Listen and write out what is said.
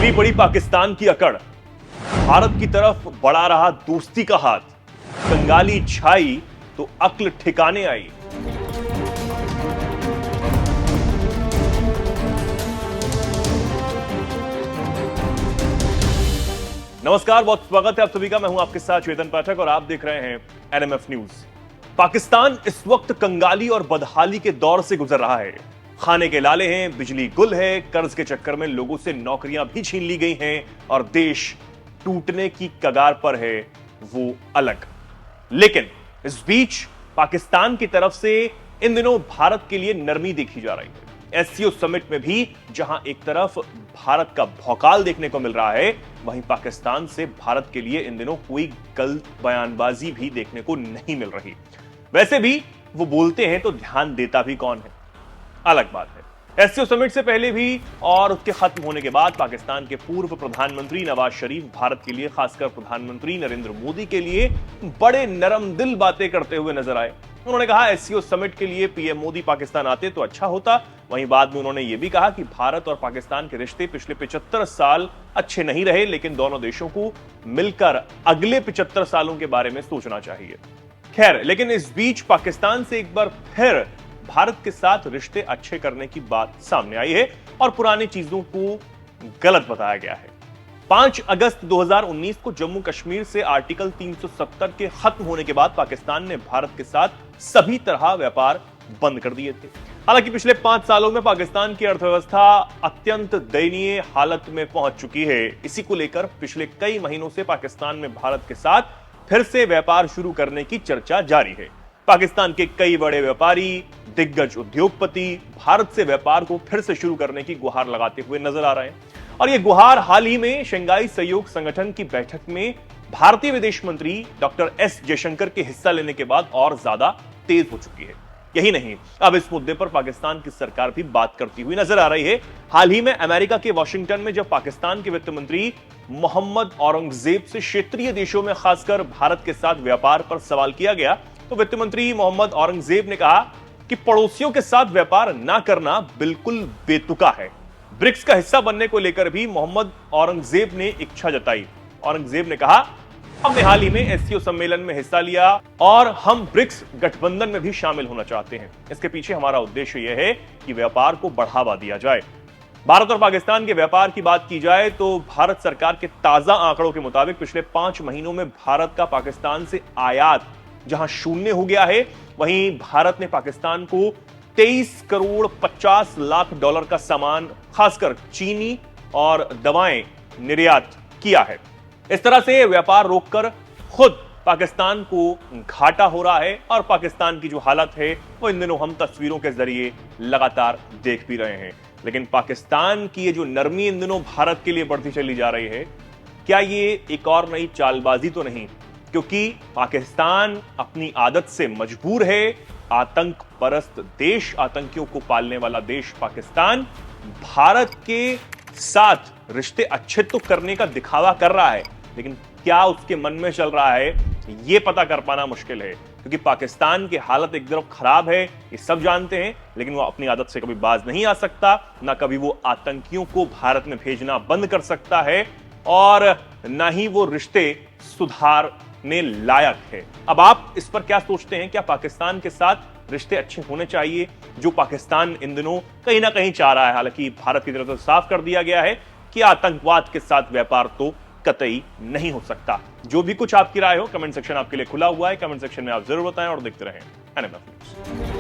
ढीली पड़ी पाकिस्तान की अकड़, भारत की तरफ बढ़ा रहा दोस्ती का हाथ, कंगाली छाई तो अक्ल ठिकाने आई। नमस्कार, बहुत स्वागत है आप सभी का। मैं हूं आपके साथ चेतन पाठक और आप देख रहे हैं एनएमएफ न्यूज। पाकिस्तान इस वक्त कंगाली और बदहाली के दौर से गुजर रहा है। खाने के लाले हैं, बिजली गुल है, कर्ज के चक्कर में लोगों से नौकरियां भी छीन ली गई हैं और देश टूटने की कगार पर है, वो अलग। लेकिन इस बीच पाकिस्तान की तरफ से इन दिनों भारत के लिए नरमी देखी जा रही है। एससीओ समिट में भी जहां एक तरफ भारत का भौकाल देखने को मिल रहा है, वहीं पाकिस्तान से भारत के लिए इन दिनों कोई गलत बयानबाजी भी देखने को नहीं मिल रही। वैसे भी वो बोलते हैं तो ध्यान देता भी कौन है, अलग बात है। एससीओ समिट से पहले भी और उसके खत्म होने के बाद पाकिस्तान के पूर्व प्रधानमंत्री नवाज शरीफ भारत के लिए, खासकर प्रधानमंत्री नरेंद्र मोदी के लिए बड़े नरम दिल बातें करते हुए नजर आए। उन्होंने कहा एससीओ समिट के लिए पीएम मोदी पाकिस्तान आते तो अच्छा होता। वहीं बाद में उन्होंने यह भी कहा कि भारत और पाकिस्तान के रिश्ते पिछले 75 साल अच्छे नहीं रहे, लेकिन दोनों देशों को मिलकर अगले 75 सालों के बारे में सोचना चाहिए। खैर, लेकिन इस बीच पाकिस्तान से एक बार फिर भारत के साथ रिश्ते अच्छे करने की बात सामने आई है और पुरानी चीजों को गलत बताया गया है। 5 अगस्त 2019 को जम्मू कश्मीर से आर्टिकल 370 के खत्म होने के बाद पाकिस्तान ने भारत के साथ सभी तरह व्यापार बंद कर दिए थे। हालांकि पिछले 5 सालों में पाकिस्तान की अर्थव्यवस्था अत्यंत दयनीय हालत में पहुंच चुकी है। इसी को लेकर पिछले कई महीनों से पाकिस्तान में भारत के साथ फिर से व्यापार शुरू करने की चर्चा जारी है। पाकिस्तान के कई बड़े व्यापारी, दिग्गज उद्योगपति भारत से व्यापार को फिर से शुरू करने की गुहार लगाते हुए नजर आ रहे हैं और यह गुहार हाल ही में शंघाई सहयोग संगठन की बैठक में भारतीय विदेश मंत्री डॉक्टर एस जयशंकर के हिस्सा लेने के बाद और ज्यादा तेज हो चुकी है। यही नहीं, अब इस मुद्दे पर पाकिस्तान की सरकार भी बात करती हुई नजर आ रही है। हाल ही में अमेरिका के वॉशिंगटन में जब पाकिस्तान के वित्त मंत्री मोहम्मद औरंगजेब से क्षेत्रीय देशों में खासकर भारत के साथ व्यापार पर सवाल किया गया, तो वित्त मंत्री मोहम्मद औरंगजेब ने कहा कि पड़ोसियों के साथ व्यापार ना करना बिल्कुल बेतुका है। ब्रिक्स का हिस्सा बनने को लेकर भी मोहम्मद औरंगजेब ने इच्छा जताई। औरंगजेब ने कहा, हमने हाल ही में एससीओ सम्मेलन में हिस्सा लिया और हम ब्रिक्स गठबंधन में भी शामिल होना चाहते हैं। इसके पीछे हमारा उद्देश्य यह है कि व्यापार को बढ़ावा दिया जाए। भारत और पाकिस्तान के व्यापार की बात की जाए तो भारत सरकार के ताजा आंकड़ों के मुताबिक पिछले 5 महीनों में भारत का पाकिस्तान से आयात जहां शून्य हो गया है, वहीं भारत ने पाकिस्तान को 23 करोड़ 50 लाख डॉलर का सामान, खासकर चीनी और दवाएं निर्यात किया है। इस तरह से व्यापार रोककर खुद पाकिस्तान को घाटा हो रहा है और पाकिस्तान की जो हालत है वो इन दिनों हम तस्वीरों के जरिए लगातार देख भी रहे हैं। लेकिन पाकिस्तान की ये जो नरमी इन दिनों भारत के लिए बढ़ती चली जा रही है, क्या ये एक और नई चालबाजी तो नहीं? क्योंकि पाकिस्तान अपनी आदत से मजबूर है। आतंक परस्त देश, आतंकियों को पालने वाला देश पाकिस्तान भारत के साथ रिश्ते अच्छे तो करने का दिखावा कर रहा है, लेकिन क्या उसके मन में चल रहा है यह पता कर पाना मुश्किल है। क्योंकि पाकिस्तान की हालत एक तरफ खराब है, ये सब जानते हैं, लेकिन वो अपनी आदत से कभी बाज नहीं आ सकता, ना कभी वो आतंकियों को भारत में भेजना बंद कर सकता है और ना ही वो रिश्ते सुधारने लायक है। अब आप इस पर क्या सोचते हैं? क्या पाकिस्तान के साथ रिश्ते अच्छे होने चाहिए, जो पाकिस्तान इन दिनों कहीं ना कहीं चाह रहा है? हालांकि भारत की तरफ से साफ कर दिया गया है कि आतंकवाद के साथ व्यापार तो कतई नहीं हो सकता। जो भी कुछ आपकी राय हो, कमेंट सेक्शन आपके लिए खुला हुआ है। कमेंट सेक्शन में आप जरूर बताएं और देखते रहें एनएमएफ न्यूज।